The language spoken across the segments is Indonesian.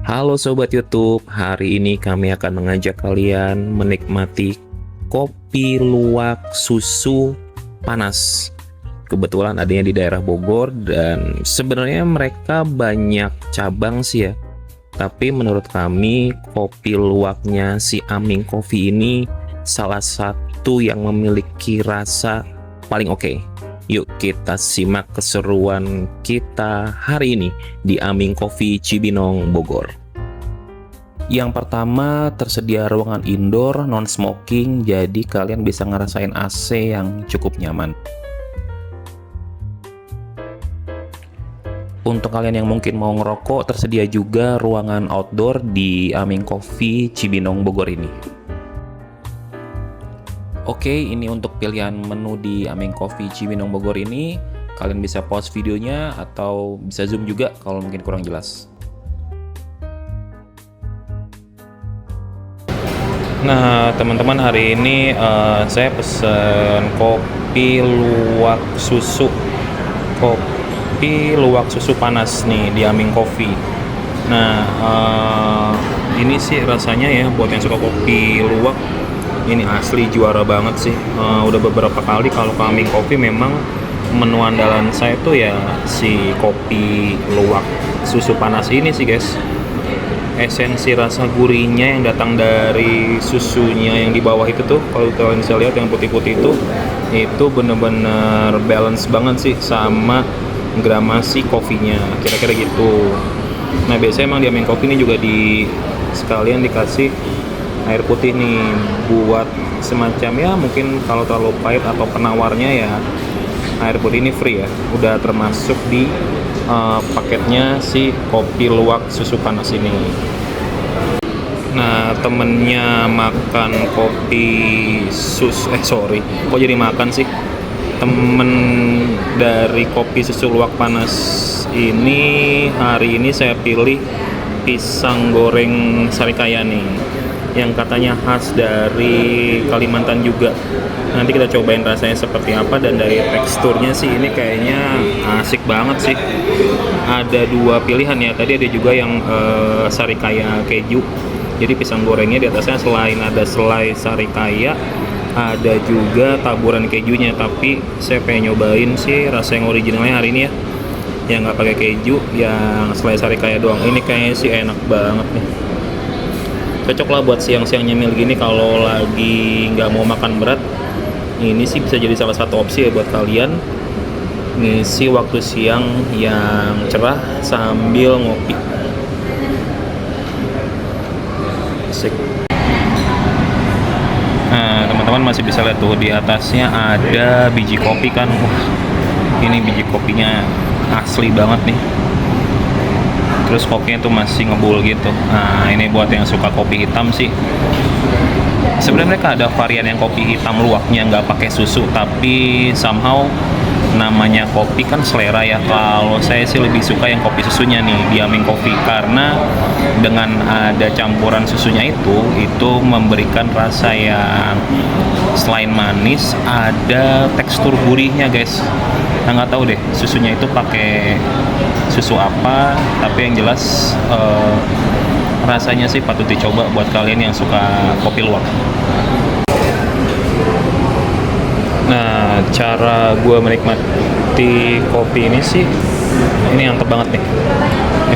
Halo Sobat YouTube, hari ini kami akan mengajak kalian menikmati kopi luwak susu panas. Kebetulan adanya di daerah Bogor dan sebenarnya mereka banyak cabang sih ya. Tapi menurut kami kopi luwaknya si Aming Coffee ini salah satu yang memiliki rasa paling oke. Yuk kita simak keseruan kita hari ini di Aming Coffee Cibinong, Bogor. Yang pertama, tersedia ruangan indoor non smoking, jadi kalian bisa ngerasain AC yang cukup nyaman. Untuk kalian yang mungkin mau ngerokok, tersedia juga ruangan outdoor di Aming Coffee Cibinong, Bogor ini. Oke, ini untuk pilihan menu di Aming Coffee Cibinong Bogor ini. Kalian bisa pause videonya atau bisa zoom juga kalau mungkin kurang jelas. Nah, teman-teman, hari ini saya pesen kopi luwak susu. Kopi luwak susu panas nih di Aming Coffee. Nah, ini sih rasanya ya buat yang suka kopi luwak, ini asli juara banget sih. Udah beberapa kali kalau ke Aming Coffee memang menu andalan saya tuh ya si kopi luwak susu panas ini sih guys. Esensi rasa gurihnya yang datang dari susunya yang di bawah itu tuh, kalau kalian bisa lihat yang putih-putih itu bener-bener balance banget sih sama gramasi kopinya, kira-kira gitu. Nah, biasanya emang di Aming Coffee ini juga sekalian dikasih air putih nih buat semacam ya mungkin kalau terlalu pahit atau penawarnya ya air putih ini free ya, udah termasuk di paketnya si kopi luwak susu panas ini. Nah, temennya makan kopi kok jadi makan sih? Temen dari kopi susu luwak panas ini hari ini saya pilih pisang goreng sarikaya nih, yang katanya khas dari Kalimantan juga. Nanti kita cobain rasanya seperti apa, dan dari teksturnya sih ini kayaknya asik banget sih. Ada dua pilihan ya, tadi ada juga yang sarikaya keju. Jadi pisang gorengnya di atasnya selain ada selai sarikaya, ada juga taburan kejunya. Tapi saya pengen nyobain sih rasa yang originalnya hari ini ya, yang nggak pakai keju, yang selai sarikaya doang. Ini kayaknya sih enak banget nih. Cocok lah buat siang-siang nyemil gini kalau lagi nggak mau makan berat. Ini sih bisa jadi salah satu opsi ya buat kalian ngisi waktu siang yang cerah sambil ngopi. Asik. Nah, teman-teman masih bisa lihat tuh di atasnya ada biji kopi kan. Wah, ini biji kopinya asli banget nih. Terus kopinya tuh masih ngebul gitu. Nah, ini buat yang suka kopi hitam sih. Sebenarnya mereka ada varian yang kopi hitam luwaknya nggak pakai susu, tapi somehow namanya kopi kan selera ya. Kalau saya sih lebih suka yang kopi susunya nih di Aming Coffee, karena dengan ada campuran susunya itu memberikan rasa yang selain manis ada tekstur gurihnya guys. Nah, nggak tahu deh susunya itu pakai susu apa, tapi yang jelas rasanya sih patut dicoba buat kalian yang suka kopi luwak. Nah, cara gue menikmati kopi ini sih, ini mantep banget nih.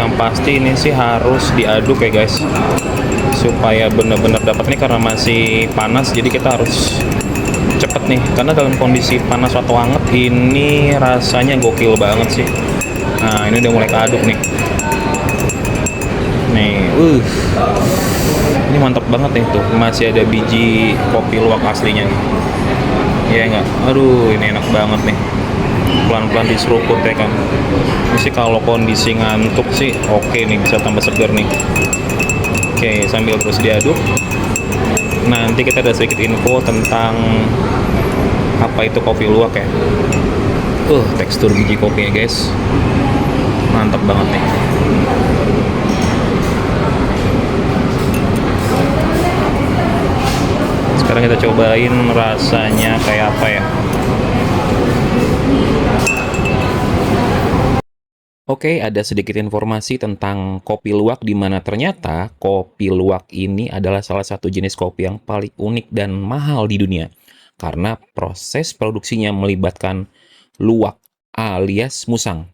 Yang pasti ini sih harus diaduk ya guys, supaya bener-bener dapat nih, karena masih panas jadi kita harus cepet nih, karena dalam kondisi panas atau hangat ini rasanya gokil banget sih. Nah, ini udah mulai keaduk nih. Ini mantap banget nih tuh, masih ada biji kopi luwak aslinya nih. Ya enggak? Aduh, ini enak banget nih. Pelan-pelan diseruput ya kan. Ini sih kalau kondisi ngantuk sih oke nih, bisa tambah segar nih. Oke, sambil terus diaduk. Nanti kita ada sedikit info tentang apa itu kopi luwak ya. Tekstur biji kopinya guys, mantap banget nih. Sekarang kita cobain rasanya kayak apa ya. Oke, ada sedikit informasi tentang kopi luwak di mana ternyata kopi luwak ini adalah salah satu jenis kopi yang paling unik dan mahal di dunia. Karena proses produksinya melibatkan luwak alias musang.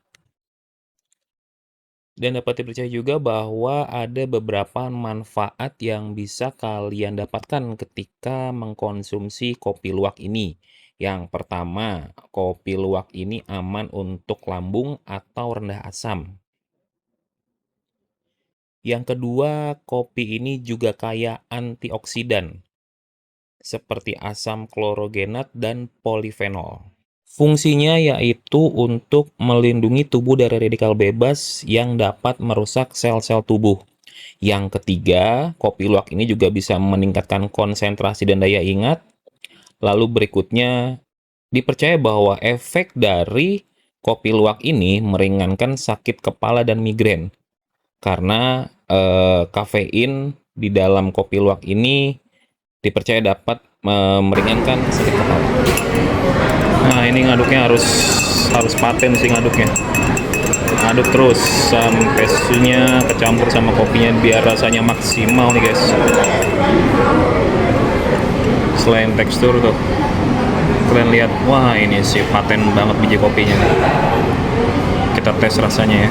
Dan dapat dipercaya juga bahwa ada beberapa manfaat yang bisa kalian dapatkan ketika mengkonsumsi kopi luwak ini. Yang pertama, kopi luwak ini aman untuk lambung atau rendah asam. Yang kedua, kopi ini juga kaya antioksidan, seperti asam klorogenat dan polifenol. Fungsinya yaitu untuk melindungi tubuh dari radikal bebas yang dapat merusak sel-sel tubuh. Yang ketiga, kopi luwak ini juga bisa meningkatkan konsentrasi dan daya ingat. Lalu berikutnya, dipercaya bahwa efek dari kopi luwak ini meringankan sakit kepala dan migrain. Karena kafein di dalam kopi luwak ini dipercaya dapat meringankan sakit kepala. Nah, ini ngaduknya harus paten sih ngaduknya. Aduk terus sampai susunya kecampur sama kopinya biar rasanya maksimal nih guys. Selain tekstur tuh, kalian lihat, wah ini sih paten banget biji kopinya. Kita tes rasanya ya.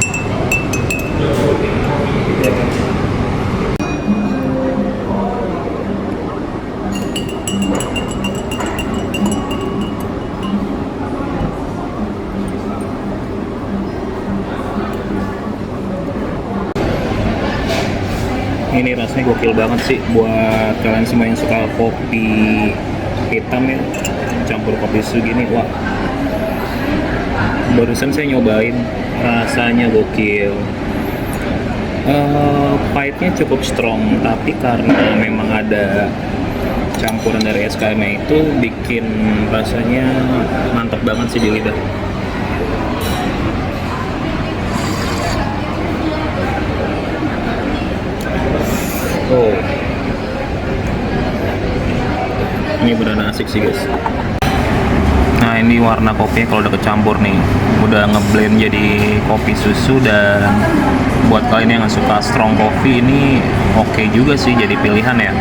Ini rasanya gokil banget sih buat kalian semua yang suka kopi hitam ya, campur kopi susu gini. Wah, barusan saya nyobain, rasanya gokil. Pahitnya cukup strong, tapi karena memang ada campuran dari SKM itu bikin rasanya mantap banget sih di lidah. Oh, ini benar asik sih guys. Nah, ini warna kopinya kalau udah kecampur nih, udah ngeblend jadi kopi susu. Dan buat kalian yang suka strong coffee ini oke juga sih jadi pilihan ya.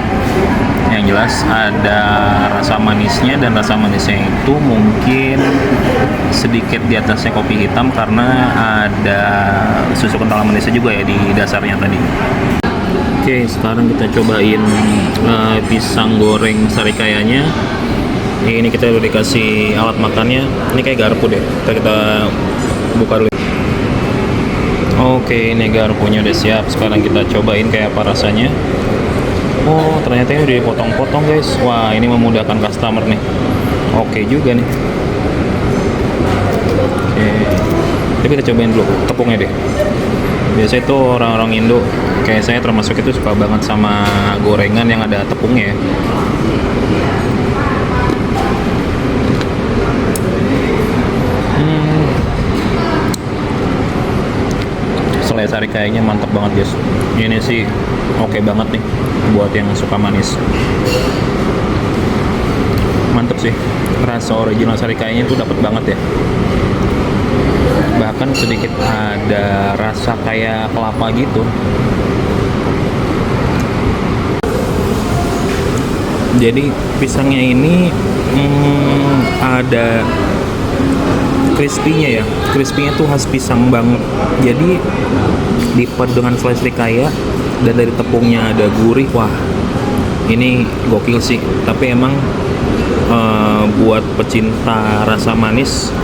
Yang jelas ada rasa manisnya, dan rasa manisnya itu mungkin sedikit di atasnya kopi hitam karena ada susu kental manisnya juga ya di dasarnya tadi. Oke, sekarang kita cobain pisang goreng sarikayanya. Ini kita udah dikasih alat makannya. Ini kayak garpu deh. Kita buka dulu. Oke, ini garpunya udah siap. Sekarang kita cobain kayak apa rasanya. Oh, ternyata ini udah dipotong-potong guys. Wah, ini memudahkan customer nih. Oke juga nih. Oke, tapi kita cobain dulu tepungnya deh. Biasanya itu orang-orang Indo kayak saya termasuk itu suka banget sama gorengan yang ada tepungnya ya. Selai sarikayanya mantap banget guys. Ini sih oke banget nih buat yang suka manis. Mantep sih, rasa original sarikayanya tuh dapet banget ya. Bahkan sedikit ada rasa kayak kelapa gitu. Jadi pisangnya ini ada crispy-nya ya. Crispy-nya tuh khas pisang banget. Jadi dipadu dengan selai serikaya dan dari tepungnya ada gurih. Wah, ini gokil sih. Tapi emang buat pecinta rasa manis,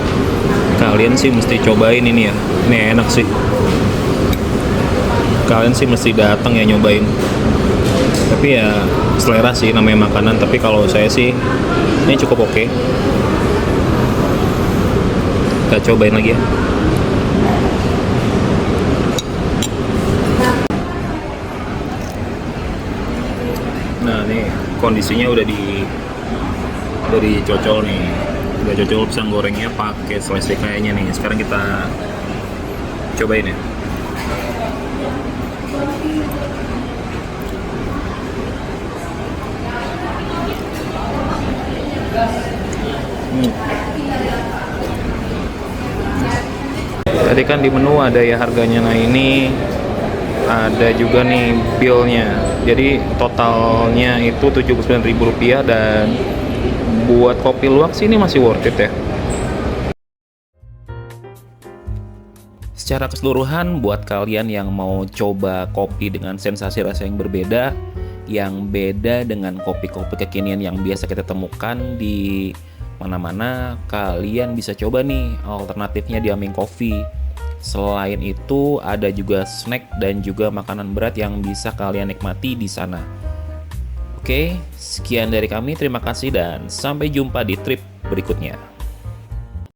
kalian sih mesti cobain ini ya. Ini enak sih. Kalian sih mesti datang ya nyobain. Tapi ya selera sih namanya makanan. Tapi kalau saya sih ini cukup oke. Kita cobain lagi ya. Nah, nih kondisinya udah dicocol nih. Udah cocol pisang gorengnya pakai selai serikayanya nih. Sekarang kita cobain ya. Tadi kan di menu ada ya harganya. Nah ini ada juga nih billnya. Jadi totalnya itu Rp79.000, dan buat kopi luwak sih ini masih worth it ya. Secara keseluruhan, buat kalian yang mau coba kopi dengan sensasi rasa yang berbeda, yang beda dengan kopi-kopi kekinian yang biasa kita temukan di mana-mana, kalian bisa coba nih alternatifnya di Aming Coffee. Selain itu, ada juga snack dan juga makanan berat yang bisa kalian nikmati di sana. Oke, sekian dari kami. Terima kasih dan sampai jumpa di trip berikutnya.